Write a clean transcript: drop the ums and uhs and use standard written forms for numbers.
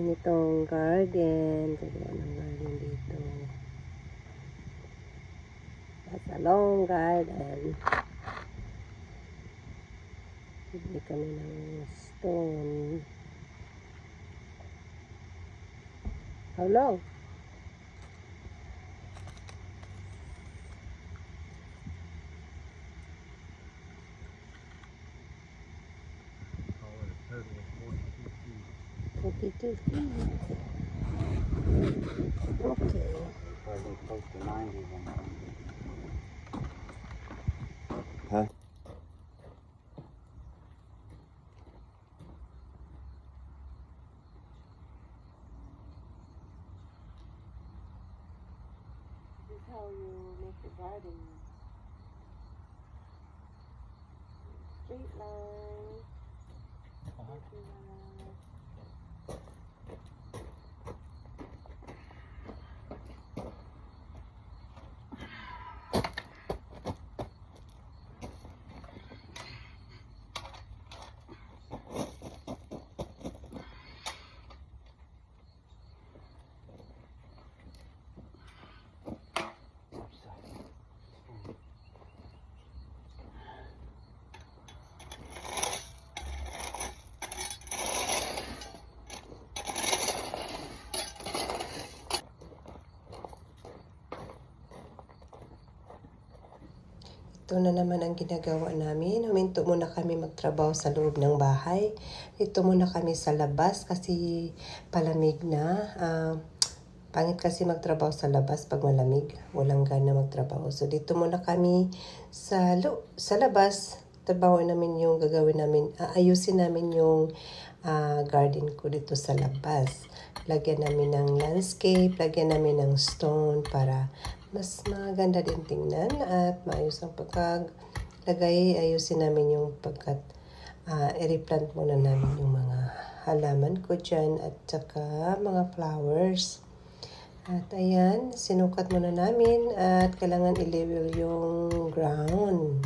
Itong garden, gagawa ng garden dito. That's a long garden. Bibili kami ng stone. How long? Total of 42 feet. Okay. probably close to 90 then. Huh? This is how you make the garden. Straight line. Straight line. Ito na naman ang ginagawa namin. Huminto muna kami magtrabaho sa loob ng bahay. Dito muna kami sa labas kasi palamig na. Pangit kasi magtrabaho sa labas pag malamig. Walang gana magtrabaho. So dito muna kami sa labas. Trabaho namin yung gagawin namin. Ayusin namin yung garden ko dito sa labas. Lagyan namin ng landscape. Lagyan namin ng stone para mas maganda din tingnan at maayos ang pagkaglagay. Ayusin namin yung i-replant muna namin yung mga halaman ko dyan at saka mga flowers. At ayan, sinukat muna namin at kailangan i-level yung ground.